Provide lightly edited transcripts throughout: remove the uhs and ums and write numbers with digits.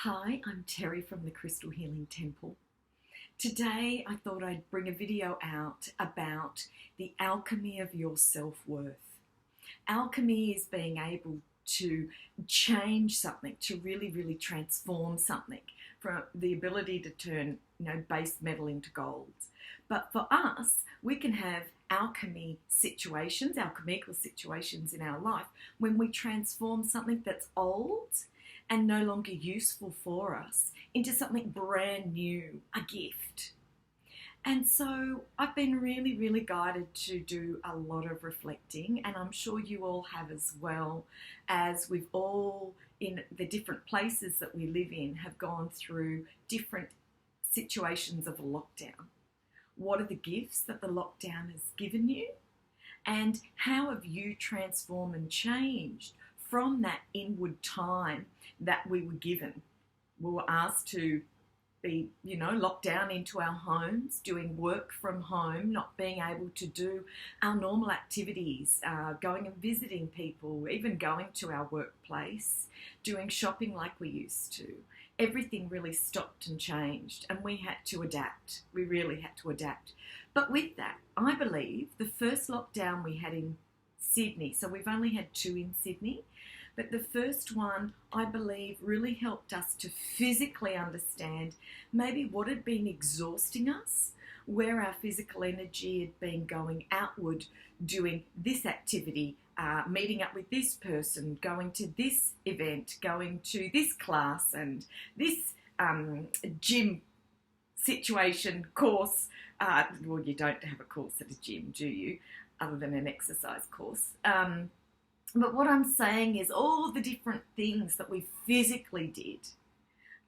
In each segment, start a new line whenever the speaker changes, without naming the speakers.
Hi, I'm Terry from the Crystal Healing Temple. Today I thought I'd bring a video out about the alchemy of your self-worth. Alchemy is being able to change something, to really transform something, from the ability to turn base metal into gold. But for us, we can have alchemical situations in our life when we transform something that's old and no longer useful for us into something brand new, a gift. And so I've been really guided to do a lot of reflecting, and I'm sure you all have as well, as we've all, in the different places that we live in, have gone through different situations of lockdown. What are the gifts that the lockdown has given you? And how have you transformed and changed from that inward time that we were given? We were asked to be, locked down into our homes, doing work from home, not being able to do our normal activities, going and visiting people, even going to our workplace, doing shopping like we used to. Everything really stopped and changed, and we had to adapt. We really had to adapt. But with that, I believe the first lockdown we had in Sydney, so we've only had 2 in Sydney, but the first one, I believe, really helped us to physically understand maybe what had been exhausting us, where our physical energy had been going outward, doing this activity, meeting up with this person, going to this event, going to this class and this gym situation, course. Well, you don't have a course at a gym, do you? Other than an exercise course. But what I'm saying is all the different things that we physically did,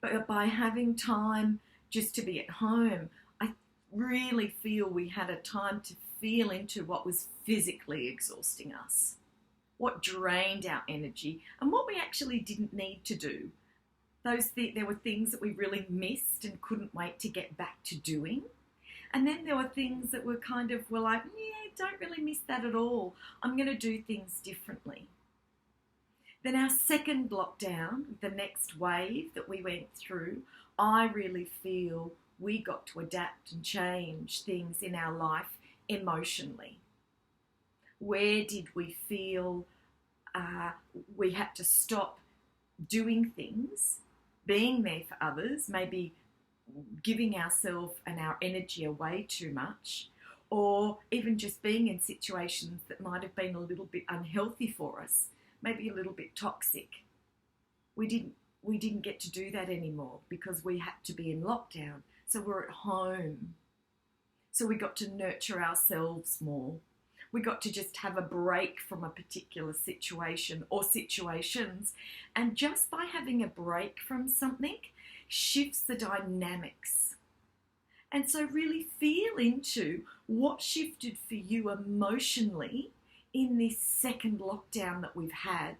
but by having time just to be at home, I really feel we had a time to feel into what was physically exhausting us, what drained our energy, and what we actually didn't need to do. There were things that we really missed and couldn't wait to get back to doing. And then there were things that were like, don't really miss that at all. I'm going to do things differently. Then our second lockdown, the next wave that we went through, I really feel we got to adapt and change things in our life emotionally. Where did we feel we had to stop doing things, being there for others, maybe giving ourselves and our energy away too much, or even just being in situations that might have been a little bit unhealthy for us, maybe a little bit toxic. We didn't get to do that anymore because we had to be in lockdown. So we're at home. So we got to nurture ourselves more. We got to just have a break from a particular situation or situations. And just by having a break from something shifts the dynamics. And so really feel into what shifted for you emotionally in this second lockdown that we've had.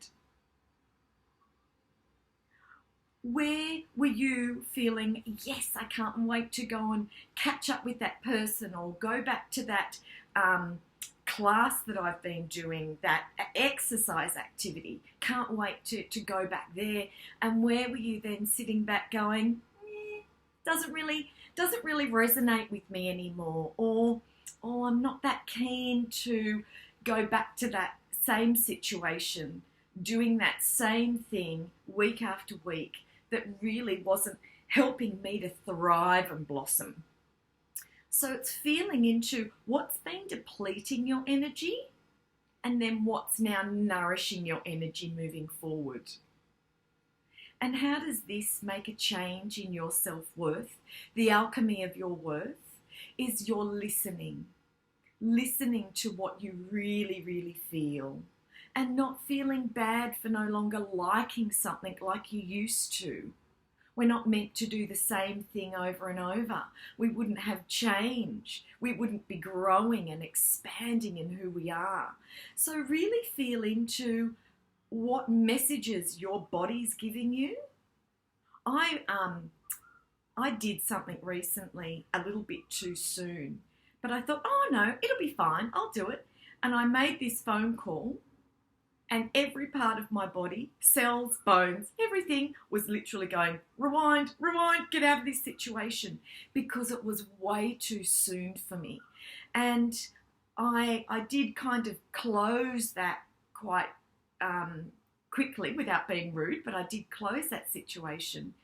Where were you feeling, yes, I can't wait to go and catch up with that person or go back to that class that I've been doing, that exercise activity, can't wait to go back there. And where were you then sitting back going, doesn't really resonate with me anymore, or I'm not that keen to go back to that same situation, doing that same thing week after week that really wasn't helping me to thrive and blossom. So it's feeling into what's been depleting your energy and then what's now nourishing your energy moving forward. And how does this make a change in your self-worth? The alchemy of your worth is your listening to what you really feel, and not feeling bad for no longer liking something like you used to. We're not meant to do the same thing over and over. We wouldn't have change. We wouldn't be growing and expanding in who we are. So really feel into what messages your body's giving you. I did something recently a little bit too soon, but I thought, oh no, it'll be fine, I'll do it. And I made this phone call And every part of my body, cells, bones, everything was literally going, rewind, rewind, get out of this situation, because it was way too soon for me. And I did kind of close that quite quickly without being rude, but I did close that situation.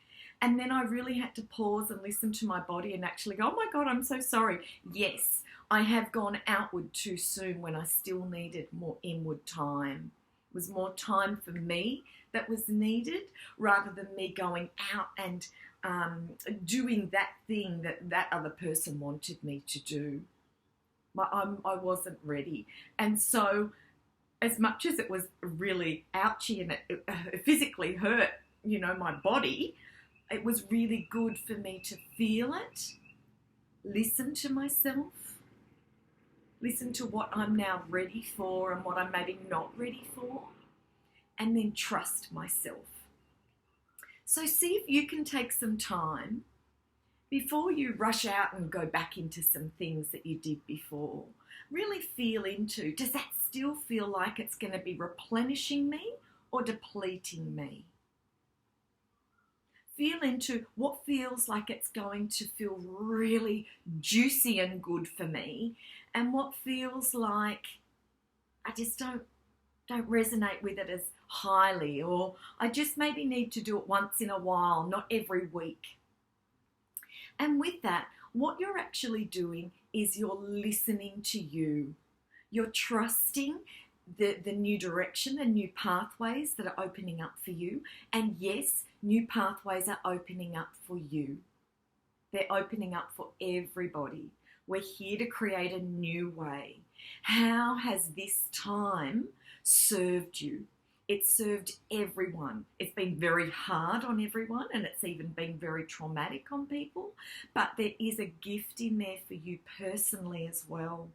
And then I really had to pause and listen to my body and actually go, oh my God, I'm so sorry. Yes, I have gone outward too soon when I still needed more inward time. It was more time for me that was needed, rather than me going out and doing that thing that other person wanted me to do. I wasn't ready. And so as much as it was really ouchy and it physically hurt, my body, it was really good for me to feel it, listen to myself, listen to what I'm now ready for and what I'm maybe not ready for, and then trust myself. So see if you can take some time before you rush out and go back into some things that you did before. Really feel into, does that still feel like it's going to be replenishing me or depleting me? Feel into what feels like it's going to feel really juicy and good for me, and what feels like I just don't resonate with it as highly, or I just maybe need to do it once in a while, not every week. And with that, what you're actually doing is you're listening to you. You're trusting the new direction and new pathways that are opening up for you. And yes, new pathways are opening up for you. They're opening up for everybody. We're here to create a new way. How has this time served you? It's served everyone. It's been very hard on everyone, and it's even been very traumatic on people, but there is a gift in there for you personally as well.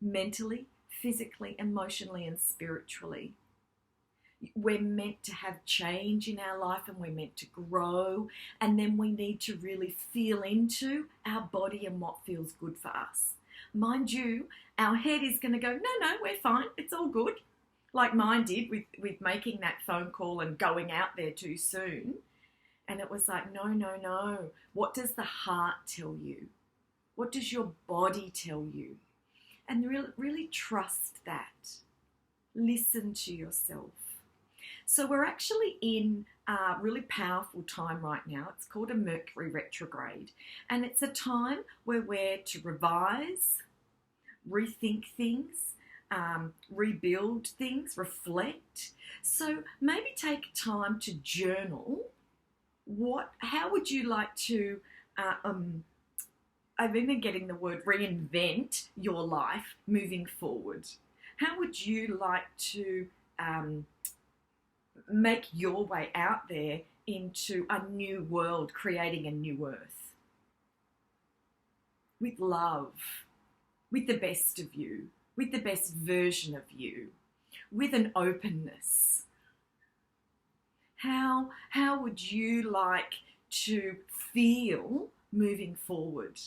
Mentally, physically, emotionally, and spiritually. We're meant to have change in our life, and we're meant to grow, and then we need to really feel into our body and what feels good for us. Mind you, our head is going to go, no, we're fine, it's all good. Like mine did with making that phone call and going out there too soon. And it was like, no. What does the heart tell you? What does your body tell you? And really trust that. Listen to yourself. So we're actually in a really powerful time right now. It's called a Mercury retrograde. And it's a time where we're to revise, rethink things, rebuild things, reflect. So maybe take time to journal. How would you like to, I've even getting the word reinvent your life moving forward? How would you like to make your way out there into a new world, creating a new earth? With love, with the best of you, with the best version of you, with an openness. How would you like to feel moving forward?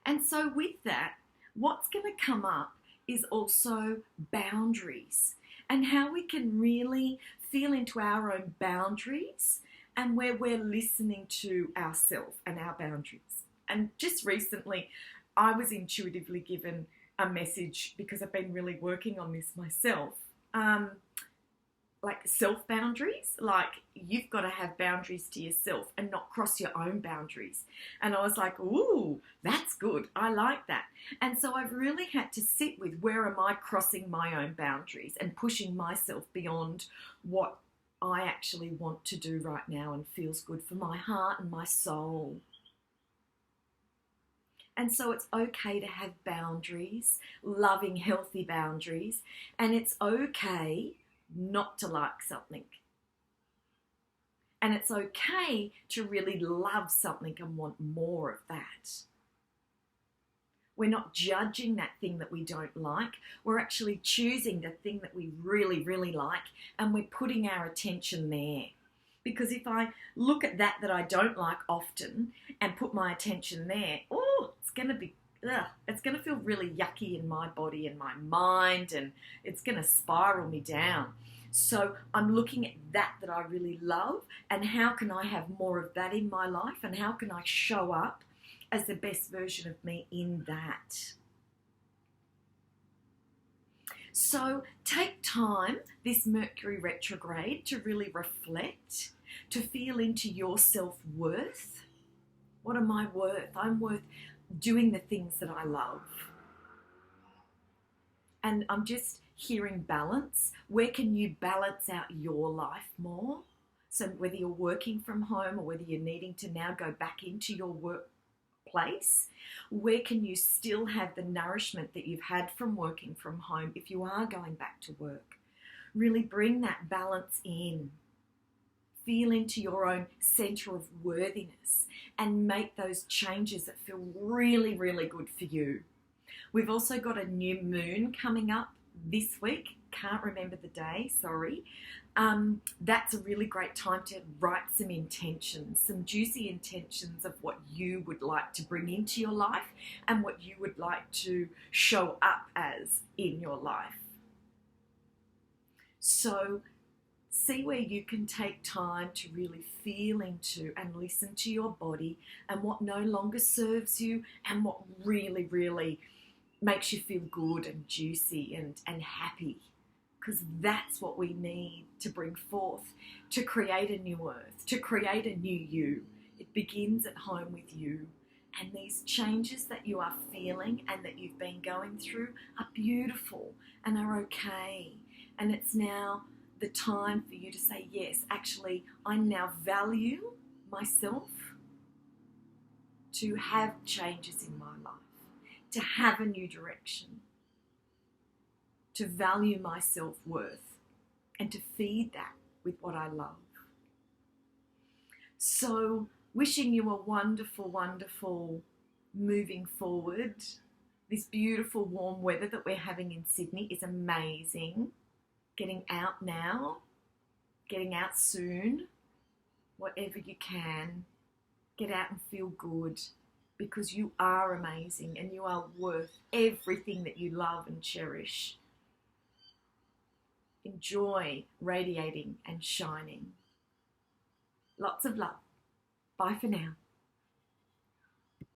And so with that, what's going to come up is also boundaries, and how we can really feel into our own boundaries and where we're listening to ourselves and our boundaries. And just recently, I was intuitively given a message, because I've been really working on this myself, like self-boundaries, like you've got to have boundaries to yourself and not cross your own boundaries. And I was like, ooh, that's good. I like that. And so I've really had to sit with, where am I crossing my own boundaries and pushing myself beyond what I actually want to do right now and feels good for my heart and my soul. And so it's okay to have boundaries, loving, healthy boundaries, and it's okay not to like something. And it's okay to really love something and want more of that. We're not judging that thing that we don't like. We're actually choosing the thing that we really, really like, and we're putting our attention there. Because if I look at that I don't like often and put my attention there, it's going to be it's going to feel really yucky in my body and my mind, and it's going to spiral me down. So I'm looking at that I really love, and how can I have more of that in my life, and how can I show up as the best version of me in that. So take time this Mercury retrograde to really reflect, to feel into your self-worth. What am I worth? I'm worth doing the things that I love. And I'm just hearing balance. Where can you balance out your life more? So whether you're working from home or whether you're needing to now go back into your workplace, where can you still have the nourishment that you've had from working from home if you are going back to work? Really bring that balance in. Feel into your own center of worthiness and make those changes that feel really, really good for you. We've also got a new moon coming up this week. Can't remember the day, sorry. That's a really great time to write some intentions, some juicy intentions of what you would like to bring into your life and what you would like to show up as in your life. So see where you can take time to really feel into and listen to your body and what no longer serves you and what really, really makes you feel good and juicy and happy, because that's what we need to bring forth to create a new earth, to create a new you. It begins at home with you, and these changes that you are feeling and that you've been going through are beautiful and are okay, and it's now the time for you to say, yes, actually I now value myself to have changes in my life, to have a new direction, to value my self-worth, and to feed that with what I love. So wishing you a wonderful, wonderful moving forward. This beautiful warm weather that we're having in Sydney is amazing. Getting out now, getting out soon, whatever you can. Get out and feel good, because you are amazing and you are worth everything that you love and cherish. Enjoy radiating and shining. Lots of love. Bye for now.